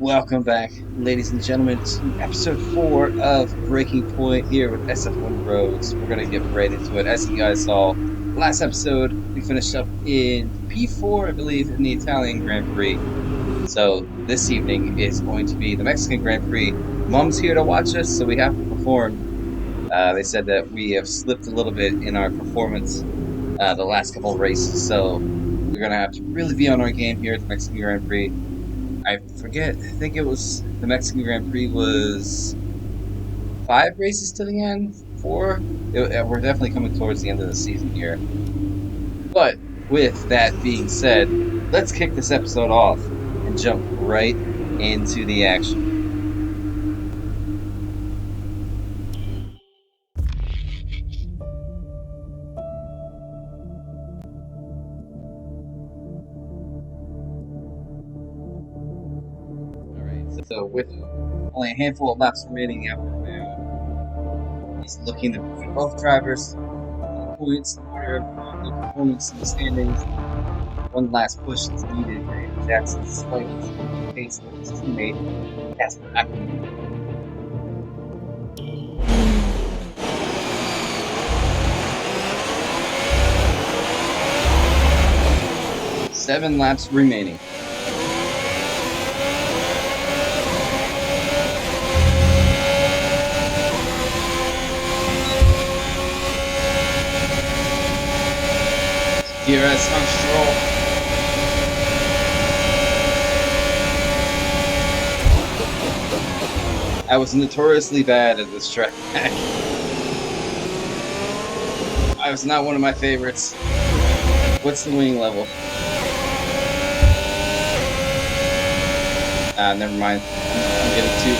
Welcome back, ladies and gentlemen, to episode 4 of Breaking Point here with SF1 Roads. We're going to get right into it. As you guys saw, last episode we finished up in P4, I believe, in the Italian Grand Prix. So this evening is going to be the Mexican Grand Prix. Mom's here to watch us, so we have to perform. They said that we have slipped a little bit in our performance the last couple of races, so we're going to have to really be on our game here at the Mexican Grand Prix. I forget. I think it was the Mexican Grand Prix was 5 races to the end. 4. We're definitely coming towards the end of the season here. But with that being said, let's kick this episode off and jump right into the action. All right. So with only a handful of laps remaining, Alfa Romeo is looking to beat both drivers points in order of their performance in the standings. One last push is needed for Andrew Jackson to slightly change the pace of his teammate, Casper Ackerman. Seven laps remaining. DRS on Stroll. I was notoriously bad at this track. I was not one of my favorites. What's the wing level? Never mind. I'm getting two.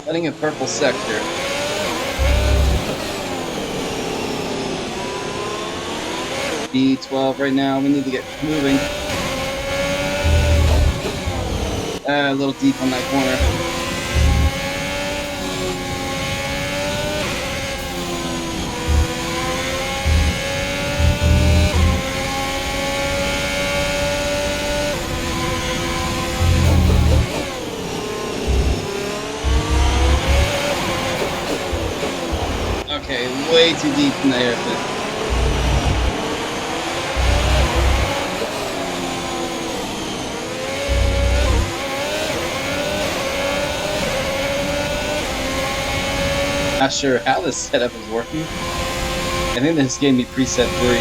Letting a purple sector. B12 right now. We need to get moving. A little deep on that corner. Okay, way too deep in the airfield. Not sure how this setup is working. I think this gave me preset 3.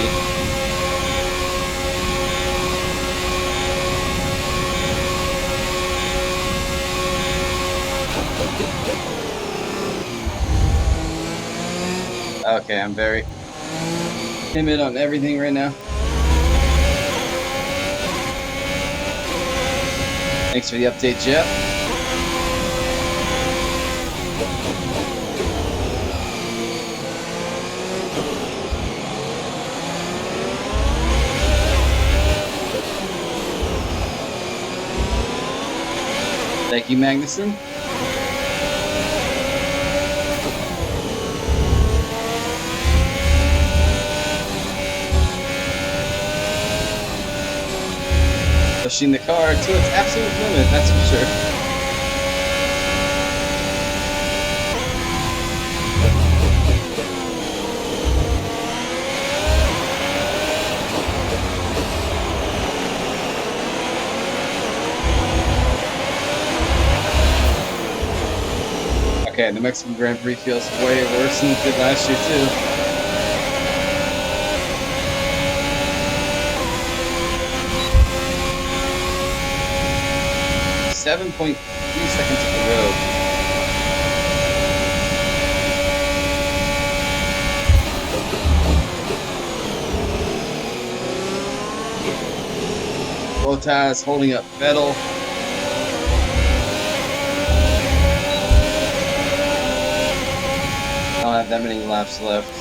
Okay, I'm very timid on everything right now. Thanks for the update, Jeff. Thank you, Magnuson. Pushing the car to its absolute limit, that's for sure. Okay, the Mexican Grand Prix feels way worse than it did last year, too. .3 seconds of the road. Bottas holding up Vettel. I don't have that many laps left.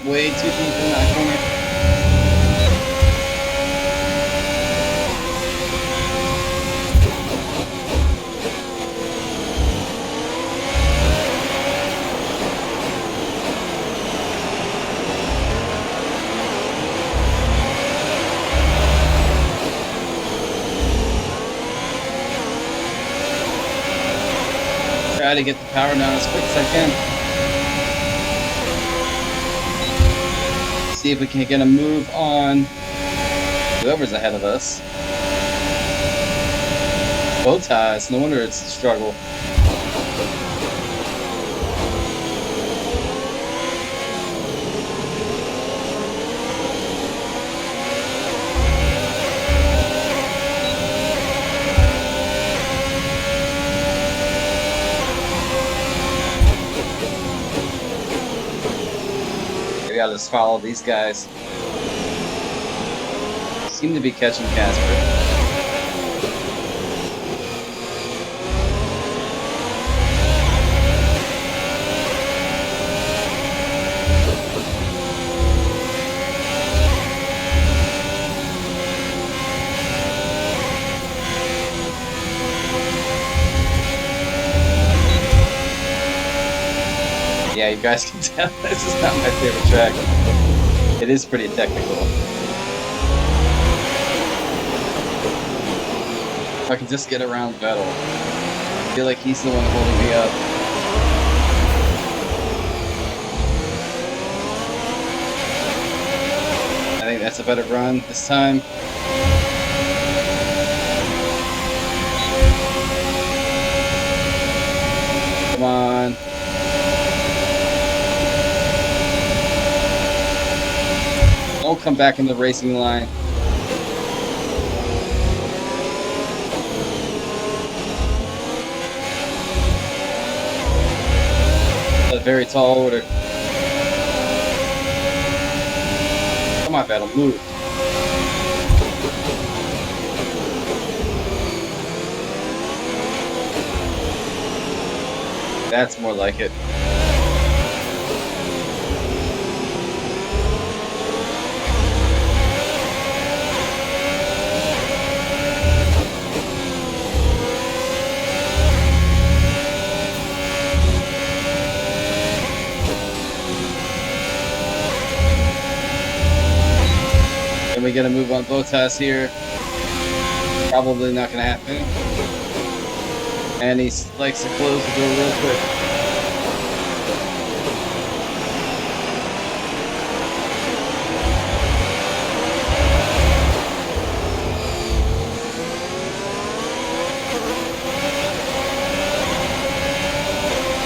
way too deep in that corner. Try to get the power down as quick as I can. See if we can get a move on whoever's ahead of us. Bow ties, no wonder it's a struggle. Maybe I'll just follow these guys. Seem to be catching Casper. Yeah, you guys can tell this is not my favorite track. It is pretty technical. If I can just get around Vettel. I feel like he's the one holding me up. I think that's a better run this time. Come on. Don't come back in the racing line. A very tall order. Come on, Vettel, move. That's more like it. And we get a move on Bottas here. Probably not going to happen. And he likes to close the door real quick.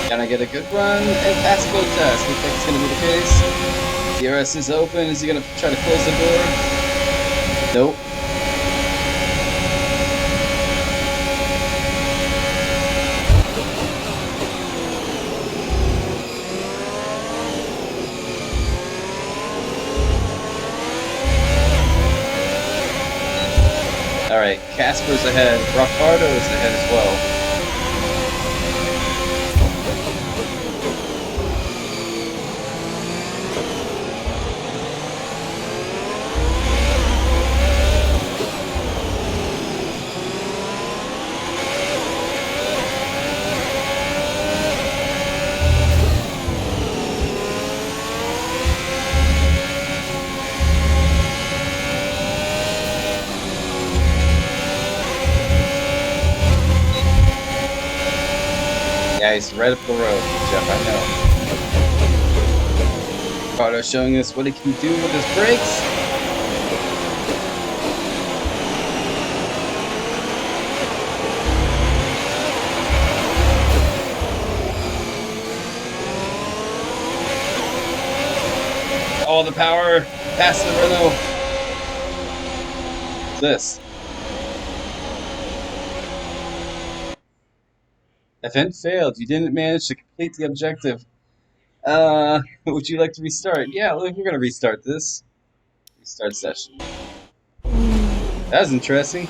Gonna get a good run and pass Bottas. Looks like it's going to be the case. DRS is open. Is he going to try to close the door? Nope. Alright, Casper's ahead. Ricciardo's ahead as well. Yeah, he's right up the road, Jeff, I know. Ricardo showing us what he can do with his brakes. All the power past the Renault. What's this? Event failed. You didn't manage to complete the objective. Would you like to restart? Yeah, look, we're gonna restart this. Restart session. That was interesting.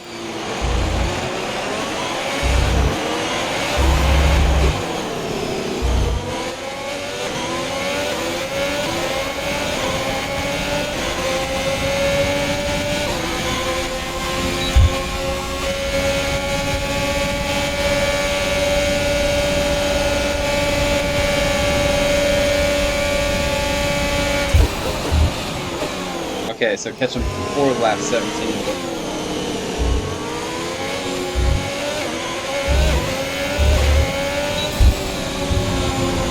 Okay, so catch him before lap 17.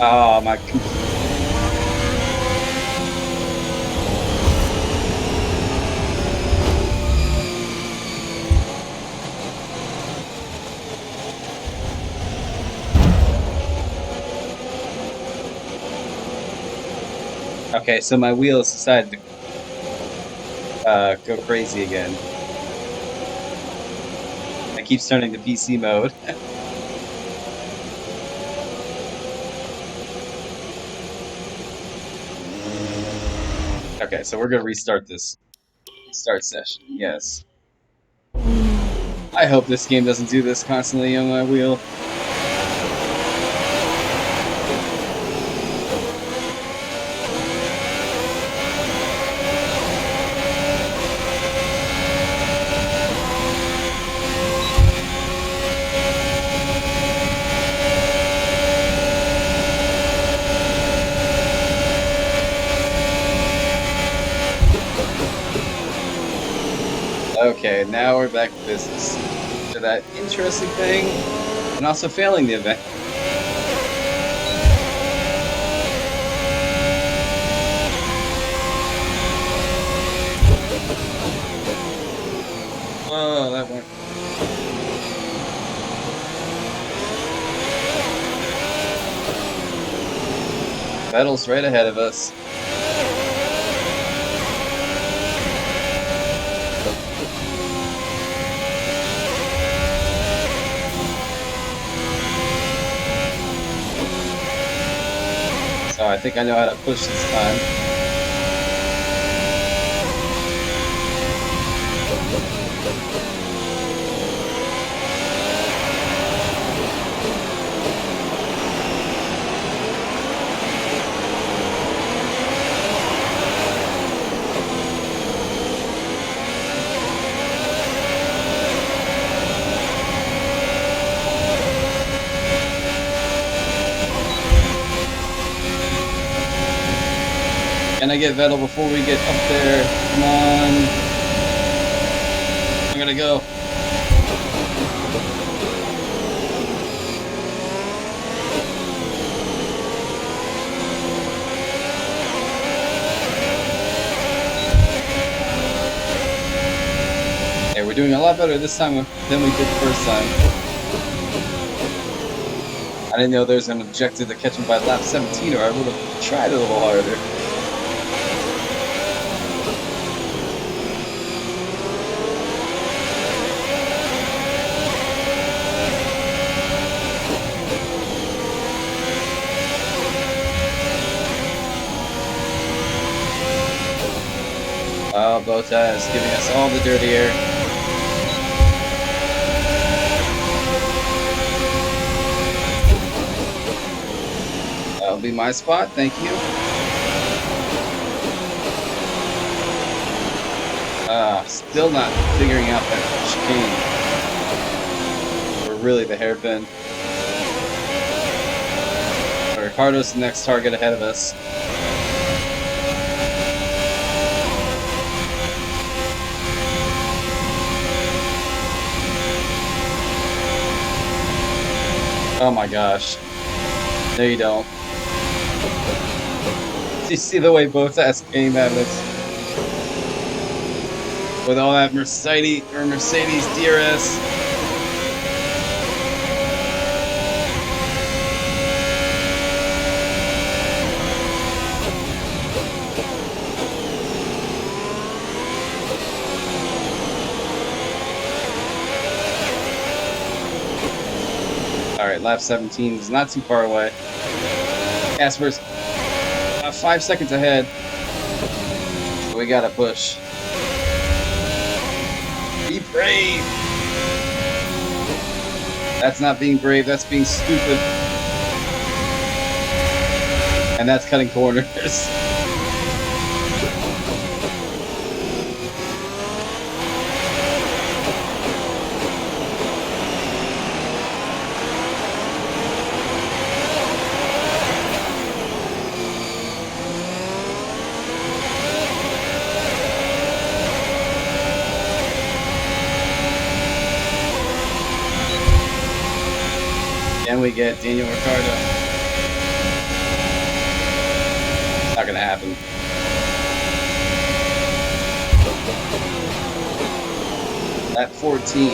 Oh, my... Okay, so my wheels decided to go crazy again. It keeps turning to PC mode. Okay, so we're gonna restart this session. Yes. I hope this game doesn't do this constantly on my wheel. Okay, now we're back to business. To that interesting thing, and also failing the event. Oh, that went... Vettel's right ahead of us. So I think I know how to push this time. Can I get Vettel before we get up there? Come on. I'm gonna go. Hey, we're doing a lot better this time than we did the first time. I didn't know there was an objective to catch him by lap 17, or I would have tried a little harder. Oh, Bottas giving us all the dirty air. That'll be my spot, thank you. Still not figuring out that chicane. We're really the hairpin. Ricardo's the next target ahead of us. Oh my gosh. No, you don't. Do you see the way Bottas came at us? With all that Mercedes DRS. Alright, lap 17 is not too far away. Casper's 5 seconds ahead. So we gotta push. Be brave! That's not being brave, that's being stupid. And that's cutting corners. And we get Daniel Ricciardo. Not gonna happen. At 14.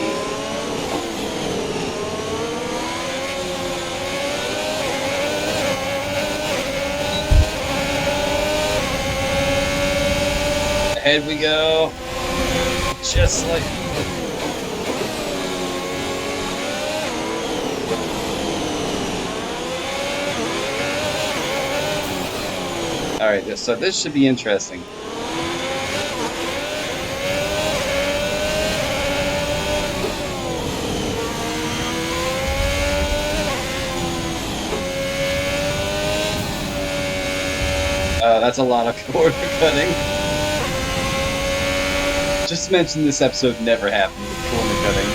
Ahead we go. Just like... Alright, so this should be interesting. That's a lot of corner cutting. Just to mention, this episode never happened with corner cutting.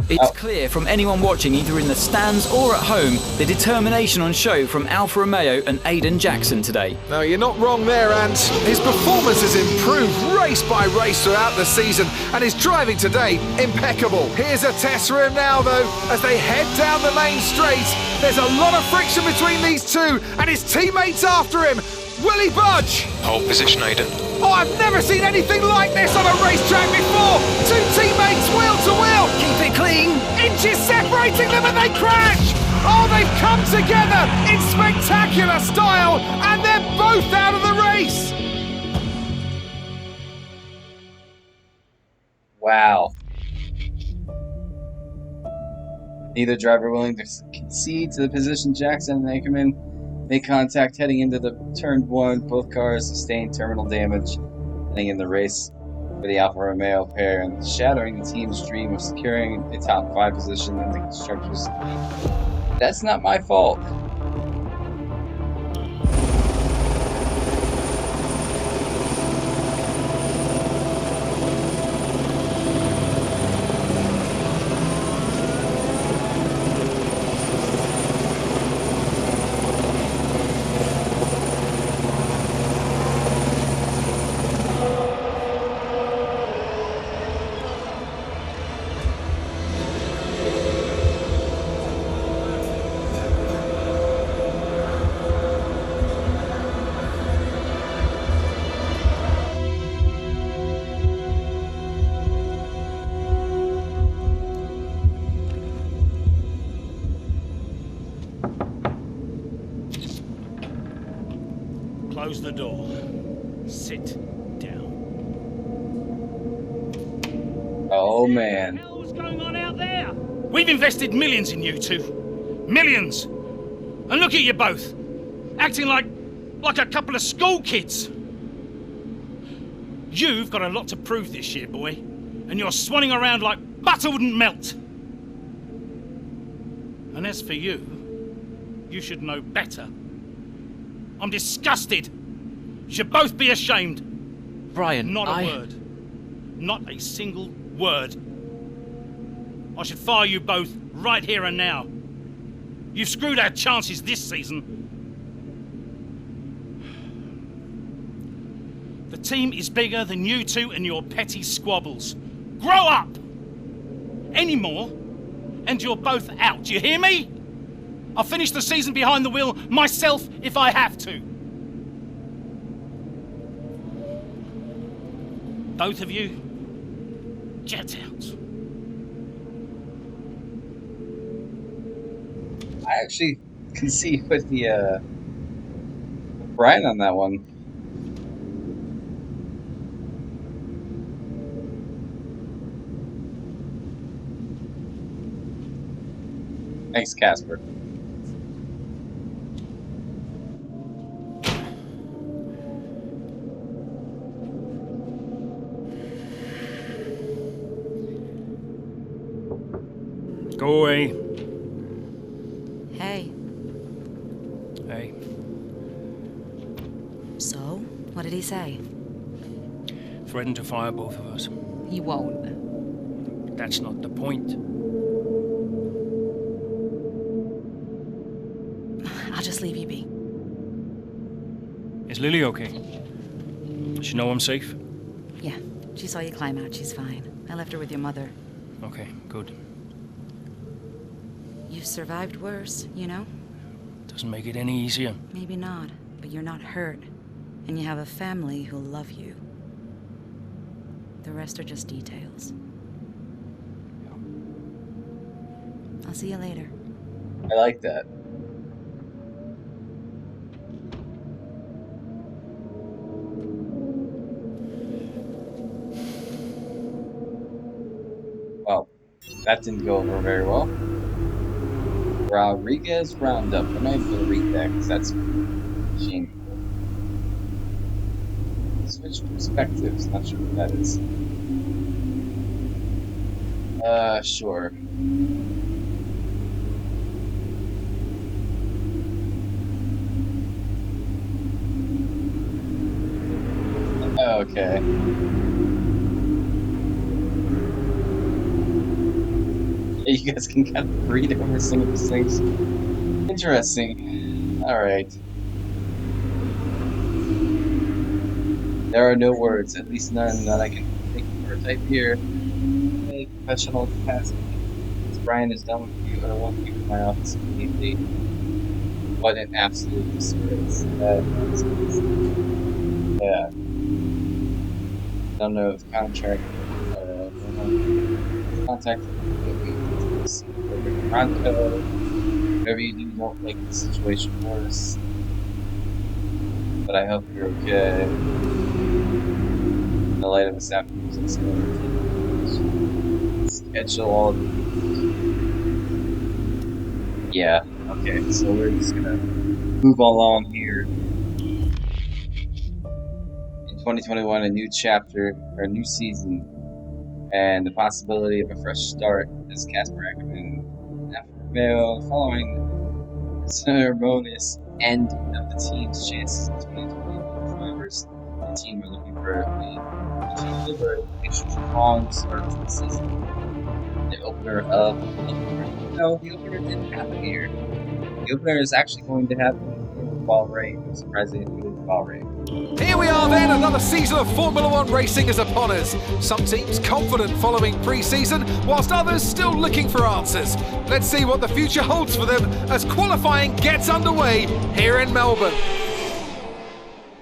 It's clear from anyone watching, either in the stands or at home, the determination on show from Alfa Romeo and Aiden Jackson today. No, you're not wrong there, Ant. His performance has improved race by race throughout the season, and his driving today, impeccable. Here's a test for him now, though, as they head down the main straight. There's a lot of friction between these two, and his teammates after him. Will he budge? Pole position, Aiden. Oh, I've never seen anything like this on a racetrack before! Two teammates wheel to wheel! Keep it clean! Inches separating them and they crash! Oh, they've come together in spectacular style, and they're both out of the race! Wow. Neither driver willing to concede to the position. Jackson and Ackerman make contact heading into the turn 1. Both cars sustained terminal damage heading in the race for the Alfa Romeo pair and shattering the team's dream of securing a top 5 position in the Constructors' League. That's not my fault. Close the door. Sit down. Oh man. What the hell was going on out there? We've invested millions in you two. Millions. And look at you both. Acting like a couple of school kids. You've got a lot to prove this year, boy. And you're swanning around like butter wouldn't melt. And as for you, you should know better. I'm disgusted. You should both be ashamed. Brian, Not a word. Not a single word. I should fire you both right here and now. You've screwed our chances this season. The team is bigger than you two and your petty squabbles. Grow up! Any more, and you're both out. Do you hear me? I'll finish the season behind the wheel myself if I have to. Both of you, jet out. I actually can see with the Brian on that one. Thanks, Casper. Go away. Hey. Hey. So, what did he say? Threatened to fire both of us. He won't. That's not the point. I'll just leave you be. Is Lily okay? Does she know I'm safe? Yeah, she saw you climb out. She's fine. I left her with your mother. Okay, good. You've survived worse, you know? Doesn't make it any easier. Maybe not, but you're not hurt. And you have a family who love you. The rest are just details. I'll see you later. I like that. Well, that didn't go over very well. Rodriguez Roundup. I'm not even going to read that because that's shameful. Switch perspectives. Not sure what that is. Sure. Okay. Yeah, you guys can kind of read over some of these things. Interesting. Alright. There are no words, at least none that I can think of or type here. A professional capacity. As Brian is done with you, I won't keep my office immediately. What an absolute disgrace. That is crazy. Yeah. Don't know if contract contact Toronto. Whatever you do, don't make the situation worse. But I hope you're okay. In the light of this afternoon's schedule all of yeah, okay, so we're just gonna move along here. In 2021, a new chapter, or a new season, and the possibility of a fresh start as Casper Ackerman Alfa Romeo following the ceremonious end of the team's chances in 2021 drivers. The team are looking for a deliver a strong start to the season. The opener of no, the opener didn't happen here. The opener is actually going to happen in Bahrain. I'm surprised they didn't do it in Bahrain. Here we are then, another season of Formula One racing is upon us. Some teams confident following pre-season, whilst others still looking for answers. Let's see what the future holds for them as qualifying gets underway here in Melbourne.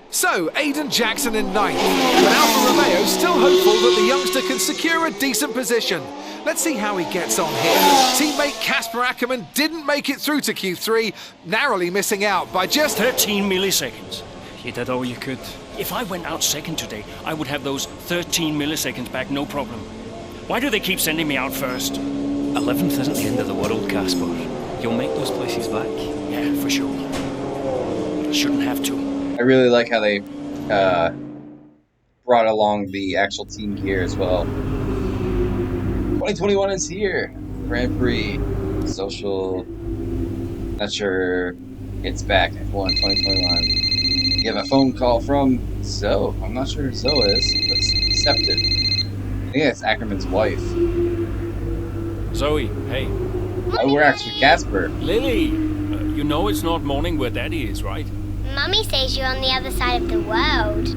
So, Aiden Jackson in ninth, but Alfa Romeo still hopeful that the youngster can secure a decent position. Let's see how he gets on here. Teammate Casper Ackerman didn't make it through to Q3, narrowly missing out by just 13 milliseconds. You did all you could. If I went out second today, I would have those 13 milliseconds back, no problem. Why do they keep sending me out first? 11th isn't the end of the world, Casper. You'll make those places back. Yeah, for sure. I shouldn't have to. I really like how they brought along the actual team gear as well. 2021 is here. Grand Prix, social. Not sure it's back. F1 2021. You have a phone call from Zoe. I'm not sure who Zoe is. Let's accept it. I think that's Ackerman's wife. Zoe, hey. Oh, we're actually Casper. Lily, you know it's not morning where Daddy is, right? Mummy says you're on the other side of the world.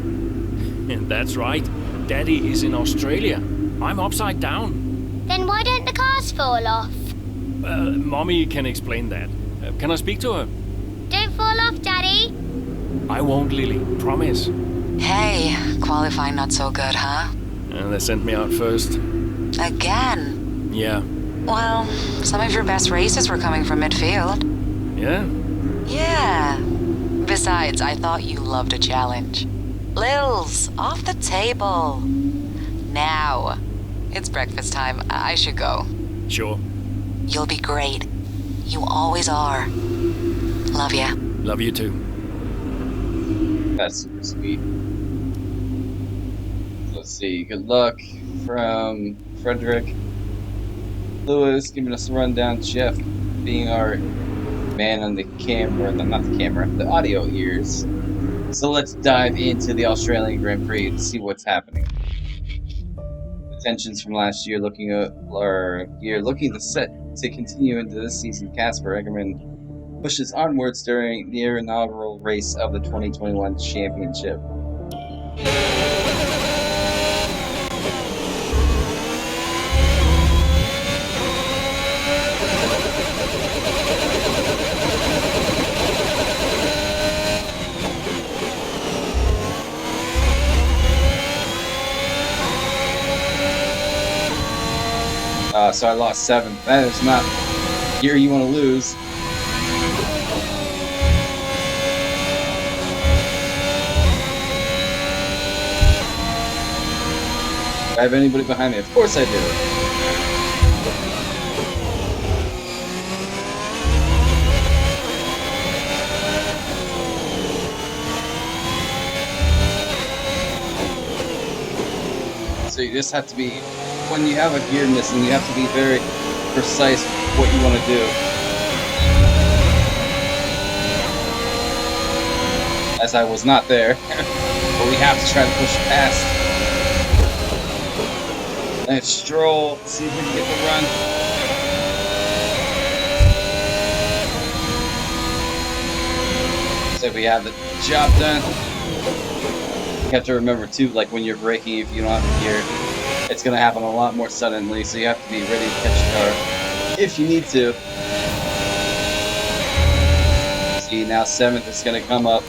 That's right. Daddy is in Australia. I'm upside down. Then why don't the cars fall off? Mommy can explain that. Can I speak to her? Don't fall off, Daddy. I won't, Lily. Promise. Hey, qualifying not so good, huh? They sent me out first. Again? Yeah. Well, some of your best races were coming from midfield. Yeah? Yeah. Besides, I thought you loved a challenge. Lils, off the table. Now. It's breakfast time. I should go. Sure. You'll be great. You always are. Love ya. Love you too. That's super sweet. Let's see. Good luck from Frederick. Lewis giving us a rundown. Jeff being our man on the camera. Not the camera, the audio ears. So let's dive into the Australian Grand Prix to see what's happening. The tensions from last year looking to set to continue into this season. Casper Ackerman pushes onwards during the inaugural race of the 2021 championship. So I lost 7. That is not gear you want to lose. Do I have anybody behind me? Of course I do. So you just have to be, when you have a gear missing, you have to be very precise with what you want to do. As I was not there, but we have to try to push past. Let's stroll, see if we can get the run. So we have the job done. You have to remember too, like when you're braking, if you don't have the gear, it's going to happen a lot more suddenly, so you have to be ready to catch the car if you need to. See, now 7th is going to come up.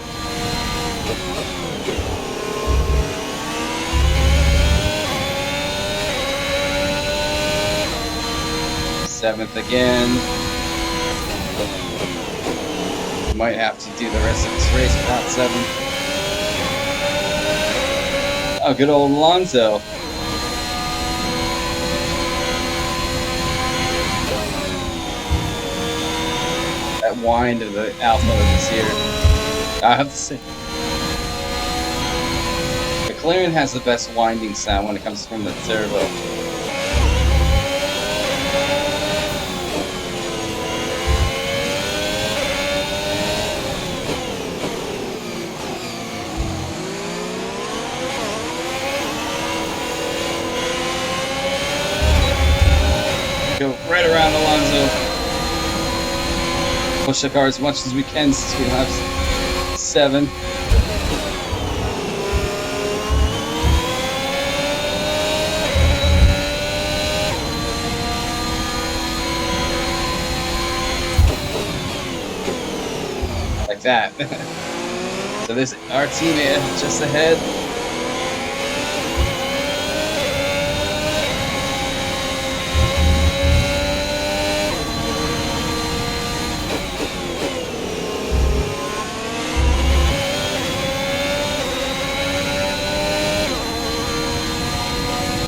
Seventh again. Might have to do the rest of this race without 7. Oh, good old Alonso. That wind of the Alpha is here. I have to say, McLaren has the best winding sound when it comes from the turbo. Go right around Alonso. Push the car as much as we can since we have 7. Like that. So this our teammate just ahead.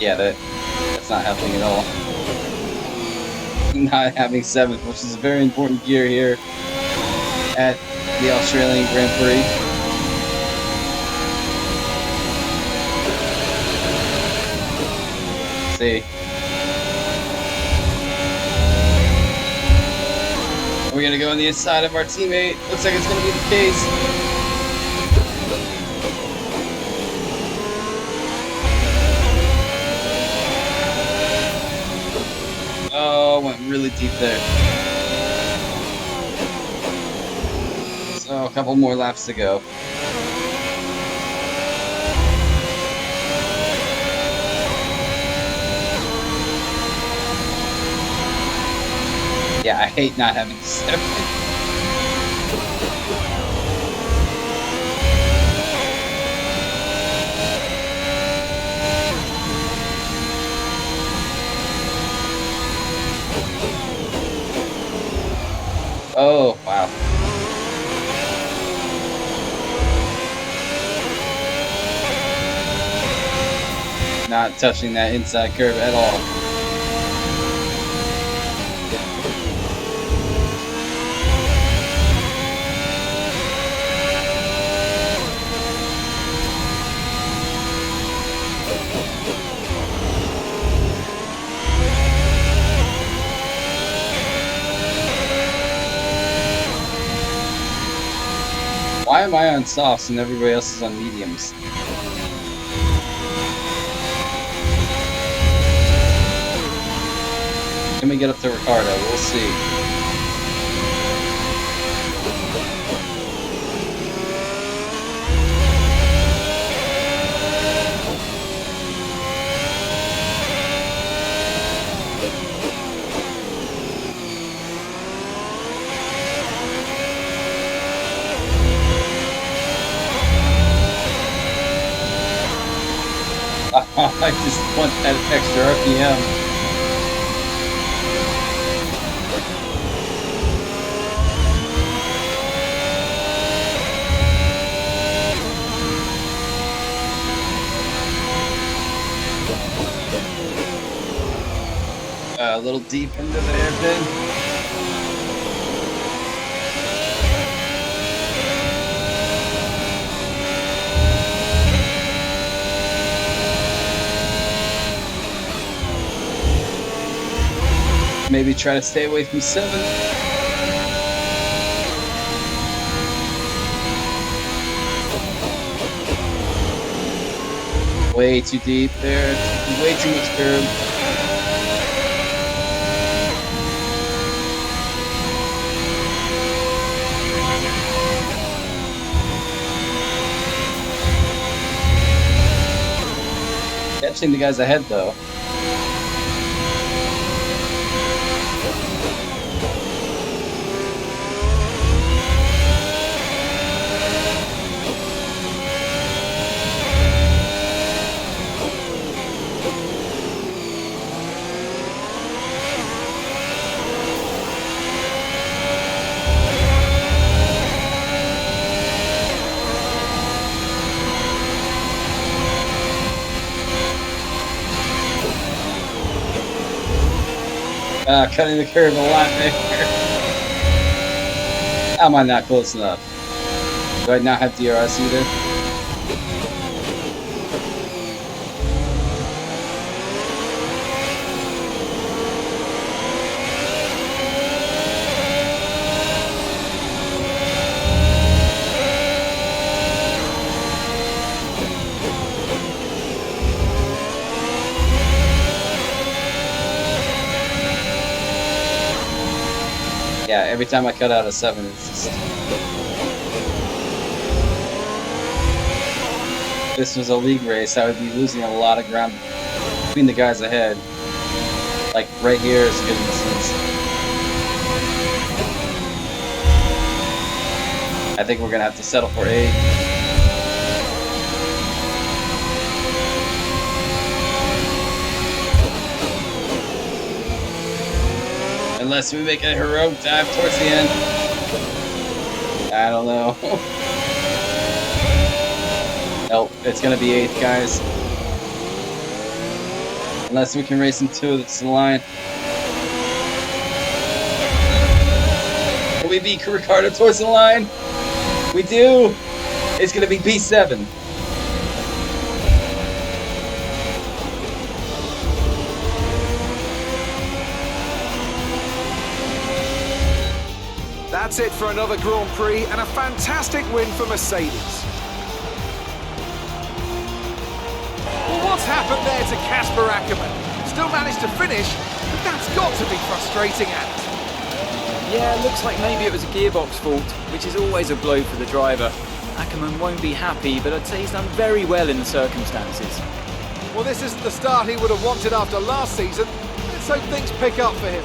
Yeah, that's not happening at all. Not having 7th, which is a very important gear here at the Australian Grand Prix. Let's see. We're gonna go on the inside of our teammate. Looks like it's gonna be the case. Oh, went really deep there. So a couple more laps to go. Yeah, I hate not having 7. Oh, wow. Not touching that inside curve at all. Why am I on softs and everybody else is on mediums? Let me get up to Ricardo, we'll see. I just want that extra RPM. A little deep into the hairpin. Maybe try to stay away from 7. Way too deep there. Way too much curb. Catching the guys ahead though. Cutting the curve a lot there. Am I not close enough? Do I not have DRS either? Yeah, every time I cut out a 7, it's just... If this was a league race, I would be losing a lot of ground between the guys ahead. Like, right here is a good instance. I think we're gonna have to settle for 8. Unless we make a heroic dive towards the end. I don't know. Nope, it's gonna be 8th, guys. Unless we can race into the line. Can we beat Ricardo towards the line? We do! It's gonna be P7. That's it for another Grand Prix and a fantastic win for Mercedes. Well, what's happened there to Casper Ackermann? Still managed to finish, but that's got to be frustrating, Ant. Yeah, looks like maybe it was a gearbox fault, which is always a blow for the driver. Ackermann won't be happy, but I'd say he's done very well in the circumstances. Well, this isn't the start he would have wanted after last season. Let's hope things pick up for him.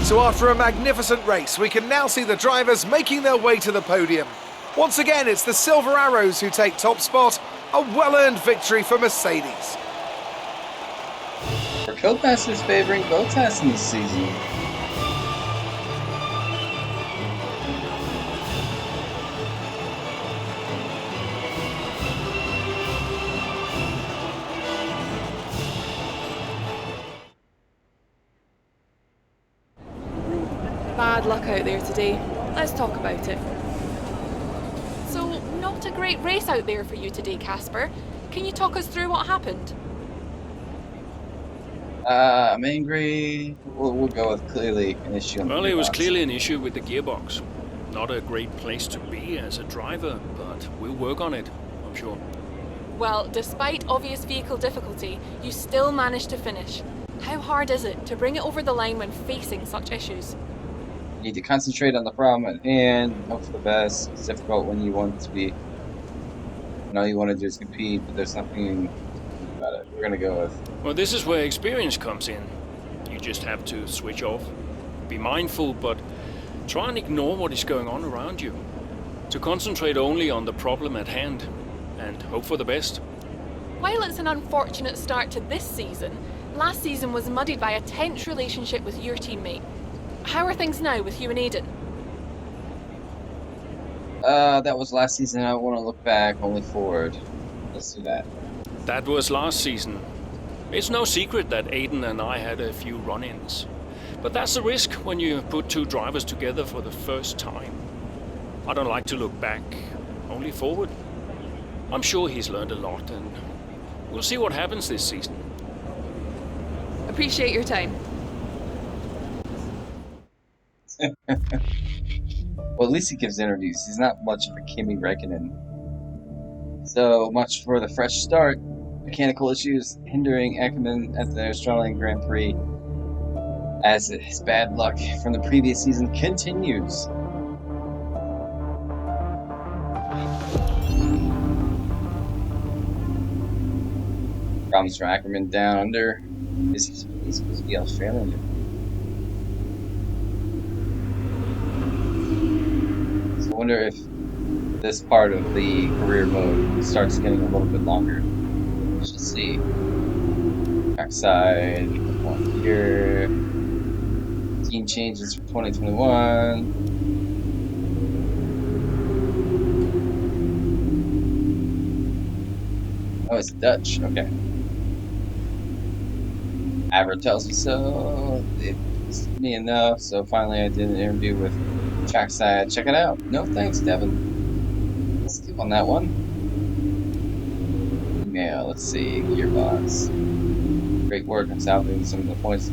So after a magnificent race, we can now see the drivers making their way to the podium. Once again, it's the Silver Arrows who take top spot. A well-earned victory for Mercedes. Are co-masters favoring Bottas in this season? Bad luck out there today. Let's talk about it. So, not a great race out there for you today, Casper. Can you talk us through what happened? I'm angry. We'll go with clearly an issue on the Well, it was gearbox. clearly an issue with the gearbox. Not a great place to be as a driver, but we'll work on it, I'm sure. Well, despite obvious vehicle difficulty, you still managed to finish. How hard is it to bring it over the line when facing such issues? You need to concentrate on the problem at hand, hope for the best. It's difficult when you want to be... And all you want to do is compete, but there's nothing about it. We're going to go with... Well, this is where experience comes in. You just have to switch off. Be mindful, but try and ignore what is going on around you. To concentrate only on the problem at hand, and hope for the best. While it's an unfortunate start to this season, last season was muddied by a tense relationship with your teammate. How are things now with you and Aiden? That was last season. I want to look back, only forward. Let's do that. That was last season. It's no secret that Aiden and I had a few run-ins. But that's the risk when you put two drivers together for the first time. I don't like to look back, only forward. I'm sure he's learned a lot, and we'll see what happens this season. Appreciate your time. Well, at least he gives interviews. He's not much of a Kimi Räikkönen. So much for the fresh start. Mechanical issues hindering Ackerman at the Australian Grand Prix as his bad luck from the previous season continues. Problems for Ackerman down under. He's supposed to be Australian. So I wonder if this part of the career mode starts getting a little bit longer. Let's just see. Backside, one here. Team changes for 2021. Oh, it's Dutch. Okay. Aver tells me so. It's me enough. So finally, I did an interview with Trackside. Check it out. No thanks, Devin. Let's skip on that one. Email. Let's see. Gearbox. Great work on salvaging some of the points.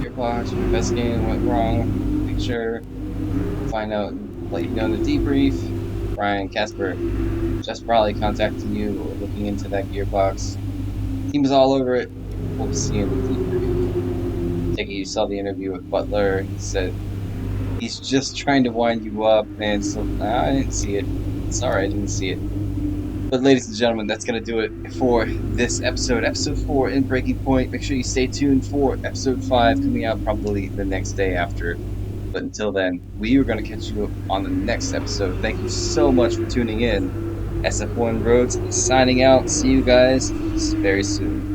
Gearbox. Investigating what went wrong. Make sure. Find out. Let you know in the debrief. Brian Casper. Just probably contacting you or looking into that gearbox. Team is all over it. We'll see you in the debrief. Take it you saw the interview with Butler. He said he's just trying to wind you up, and so I didn't see it. Sorry, I didn't see it. But ladies and gentlemen, that's going to do it for this episode. Episode 4 in Breaking Point. Make sure you stay tuned for episode 5 coming out probably the next day after. But until then, we are going to catch you on the next episode. Thank you so much for tuning in. SF1 Roads signing out. See you guys very soon.